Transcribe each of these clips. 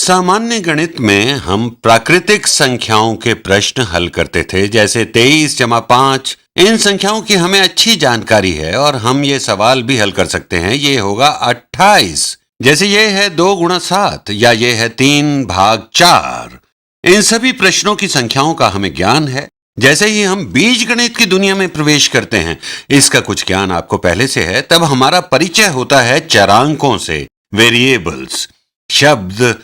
सामान्य गणित में हम प्राकृतिक संख्याओं के प्रश्न हल करते थे, जैसे 23 जमा 5। इन संख्याओं की हमें अच्छी जानकारी है और हम ये सवाल भी हल कर सकते हैं। ये होगा 28, जैसे ये है 2 गुणा 7 या ये है 3 भाग 4। इन सभी प्रश्नों की संख्याओं का हमें ज्ञान है। जैसे ही हम बीज गणित की दुनिया में प्रवेश करते हैं, इसका कुछ ज्ञान आपको पहले से है, तब हमारा परिचय होता है चरांकों से, वेरिएबल्स। शब्द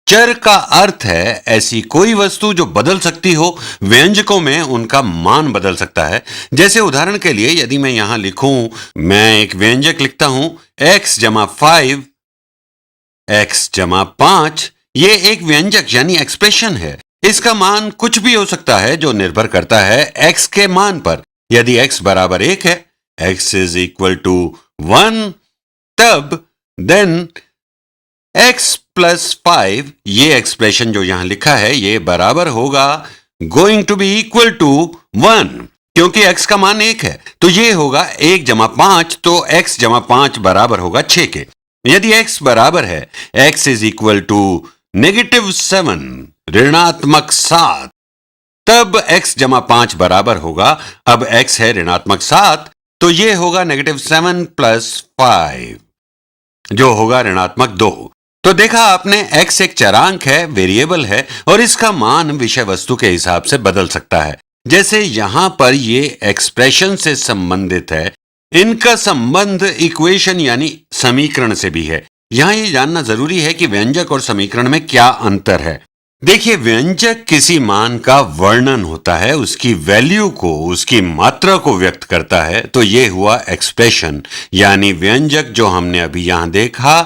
चर का अर्थ है ऐसी कोई वस्तु जो बदल सकती हो। व्यंजकों में उनका मान बदल सकता है। जैसे उदाहरण के लिए यदि मैं यहां लिखूं, मैं एक व्यंजक लिखता हूं x जमा 5, x जमा 5, ये एक व्यंजक यानी एक्सप्रेशन है। इसका मान कुछ भी हो सकता है जो निर्भर करता है x के मान पर। यदि x बराबर 1 है, x इज इक्वल टू 1, तब देन x प्लस 5, ये एक्सप्रेशन जो यहां लिखा है, ये बराबर होगा going to be equal to 1, क्योंकि x का मान 1 है। तो ये होगा 1 जमा 5, तो x जमा 5 बराबर होगा 6 के। यदि x बराबर है x इज इक्वल टू -7, ऋणात्मक 7, तब x जमा 5 बराबर होगा, अब x है ऋणात्मक 7, तो ये होगा -7 प्लस 5, जो होगा ऋणात्मक 2। तो देखा आपने, x एक चरांक है, वेरिएबल है, और इसका मान विषय वस्तु के हिसाब से बदल सकता है। जैसे यहां पर ये एक्सप्रेशन से संबंधित है, इनका संबंध इक्वेशन यानी समीकरण से भी है। यहां ये जानना जरूरी है कि व्यंजक और समीकरण में क्या अंतर है। देखिए, व्यंजक किसी मान का वर्णन होता है, उसकी वैल्यू को, उसकी मात्रा को व्यक्त करता है। तो ये हुआ एक्सप्रेशन यानी व्यंजक जो हमने अभी यहां देखा,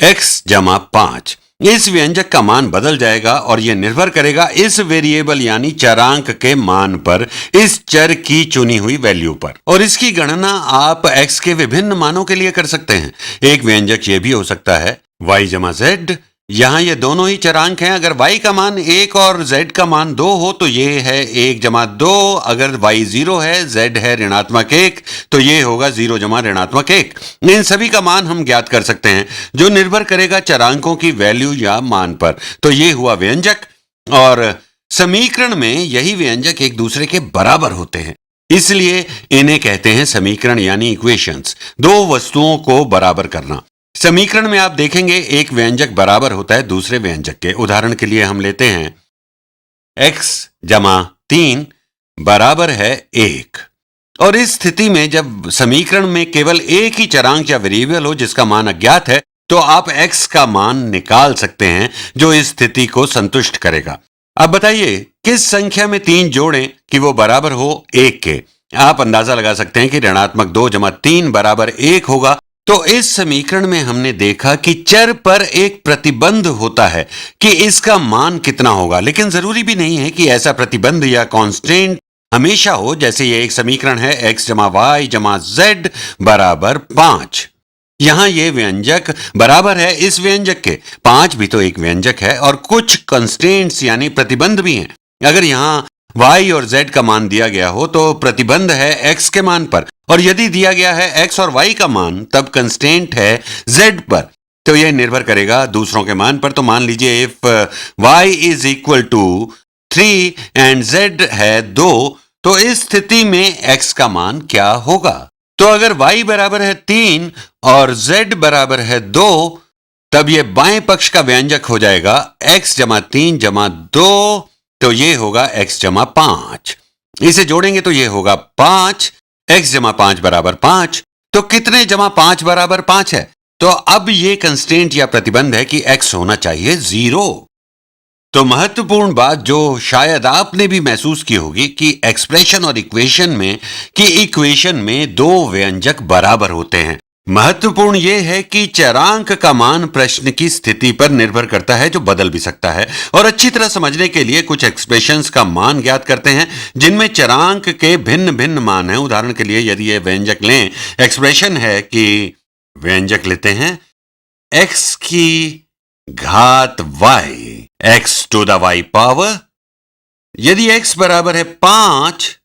x जमा 5। इस व्यंजक का मान बदल जाएगा और यह निर्भर करेगा इस वेरिएबल यानी चरांक के मान पर, इस चर की चुनी हुई वैल्यू पर। और इसकी गणना आप x के विभिन्न मानों के लिए कर सकते हैं। एक व्यंजक यह भी हो सकता है y जमा z। यहां ये दोनों ही चरांक हैं। अगर y का मान 1 और z का मान 2 हो तो ये है 1 जमा 2। अगर y 0 है, z है ऋणात्मक 1, तो ये होगा 0 जमा ऋणात्मक 1। इन सभी का मान हम ज्ञात कर सकते हैं, जो निर्भर करेगा चरांकों की वैल्यू या मान पर। तो ये हुआ व्यंजक। और समीकरण में यही व्यंजक एक दूसरे के बराबर होते हैं, इसलिए इन्हें कहते हैं समीकरण यानी इक्वेशंस। दो वस्तुओं को बराबर करना। समीकरण में आप देखेंगे एक व्यंजक बराबर होता है दूसरे व्यंजक के। उदाहरण के लिए हम लेते हैं x जमा 3 बराबर है 1। और इस स्थिति में जब समीकरण में केवल एक ही चरांक या वेरिएबल हो जिसका मान अज्ञात है, तो आप x का मान निकाल सकते हैं जो इस स्थिति को संतुष्ट करेगा। अब बताइए किस संख्या में 3 जोड़ें कि वो बराबर हो 1 के। आप अंदाजा लगा सकते हैं कि ऋणात्मक 2 जमा 3 बराबर 1 होगा। तो इस समीकरण में हमने देखा कि चर पर एक प्रतिबंध होता है कि इसका मान कितना होगा, लेकिन जरूरी भी नहीं है कि ऐसा प्रतिबंध या कांस्टेंट हमेशा हो। जैसे ये एक समीकरण है x जमा y जमा z बराबर 5। यहां ये व्यंजक बराबर है इस व्यंजक के। 5 भी तो एक व्यंजक है और कुछ कंस्टेंट्स यानी प्रतिबंध भी हैं। अगर यहां y और z का मान दिया गया हो तो प्रतिबंध है x के मान पर, और यदि दिया गया है x और y का मान, तब कंस्टेंट है z पर। तो यह निर्भर करेगा दूसरों के मान पर। तो मान लीजिए if y is equal to 3 and z है 2, तो इस स्थिति में x का मान क्या होगा? तो अगर y बराबर है 3 और z बराबर है 2, तब यह बाएं पक्ष का व्यंजक हो जाएगा x जमा 3 जमा 2, तो ये होगा x जमा 5। इसे जोड़ेंगे तो ये होगा 5, x जमा 5 बराबर 5। तो कितने जमा 5 बराबर 5 है? तो अब ये कंस्टेंट या प्रतिबंध है कि x होना चाहिए 0। तो महत्वपूर्ण बात जो शायद आपने भी महसूस की होगी कि एक्सप्रेशन और इक्वेशन में दो व्यंजक बराबर होते हैं। महत्वपूर्ण यह है कि चरांक का मान प्रश्न की स्थिति पर निर्भर करता है, जो बदल भी सकता है। और अच्छी तरह समझने के लिए कुछ एक्सप्रेशंस का मान ज्ञात करते हैं जिनमें चरांक के भिन्न भिन्न मान हैं। उदाहरण के लिए यदि ये व्यंजक लें, एक्सप्रेशन है कि व्यंजक लेते हैं x की घात y, x to the y power. यदि x बराबर है 5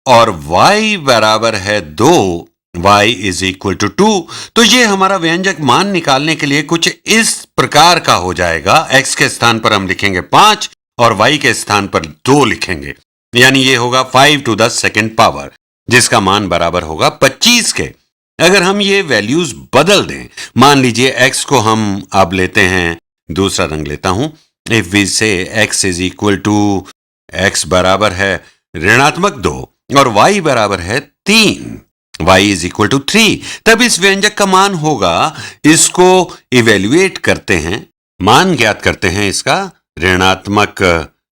और y बराबर है 2, y इज इक्वल टू 2। तो ये हमारा व्यंजक मान निकालने के लिए कुछ इस प्रकार का हो जाएगा। x के स्थान पर हम लिखेंगे 5 और y के स्थान पर 2 लिखेंगे, यानी ये होगा 5 टू द सेकेंड पावर, जिसका मान बराबर होगा 25 के। अगर हम ये वैल्यूज बदल दें, मान लीजिए x को हम अब लेते हैं, दूसरा रंग लेता हूं। If we say x is equal to, x बराबर है ऋणात्मक 2 और y बराबर है 3, y इज इक्वल टू 3, तब इस व्यंजक का मान होगा, इसको इवेल्युएट करते हैं, मान ज्ञात करते हैं इसका, ऋणात्मक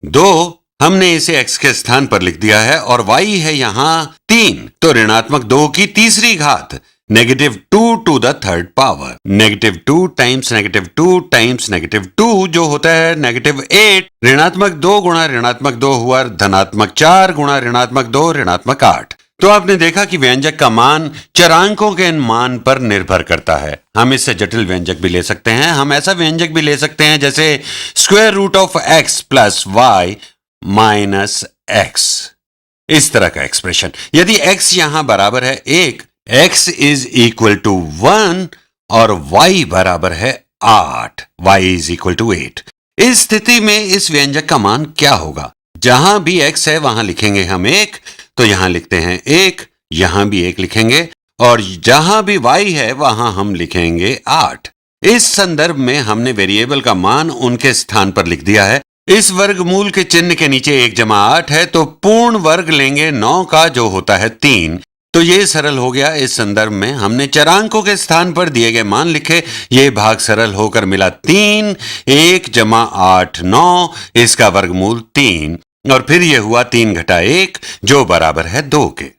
2 हमने इसे x के स्थान पर लिख दिया है और y है यहां 3, तो ऋणात्मक 2 की तीसरी घात, -2 to the third power, -2 times -2 times -2 जो होता है -8, ऋणात्मक 2 गुणा ऋणात्मक 2 हुआ धनात्मक 4 गुणा ऋणात्मक 2 ऋणात्मक 8। तो आपने देखा कि व्यंजक का मान चरांकों के मान पर निर्भर करता है। हम इससे जटिल व्यंजक भी ले सकते हैं, हम ऐसा व्यंजक भी ले सकते हैं जैसे square root of x plus y minus x, इस तरह का एक्सप्रेशन। यदि x यहां बराबर है 1, x इज इक्वल टू 1 और y बराबर है 8, y इज इक्वल टू 8। इस स्थिति में इस व्यंजक का मान क्या होगा? जहां भी x है वहां लिखेंगे हम 1, तो यहां लिखते हैं 1, यहां भी 1 लिखेंगे, और जहां भी y है वहां हम लिखेंगे 8। इस संदर्भ में हमने वेरिएबल का मान उनके स्थान पर लिख दिया है। इस वर्गमूल के चिन्ह के नीचे 1 जमा 8 है, तो पूर्ण वर्ग लेंगे 9 का, जो होता है 3। तो ये सरल हो गया। इस संदर्भ में हमने चरांकों के स्थान पर दिए गए मान लिखे, ये भाग सरल होकर मिला 3, 1 जमा 8 9, इसका वर्गमूल 3, और फिर ये हुआ 3 घटा 1 जो बराबर है 2 के।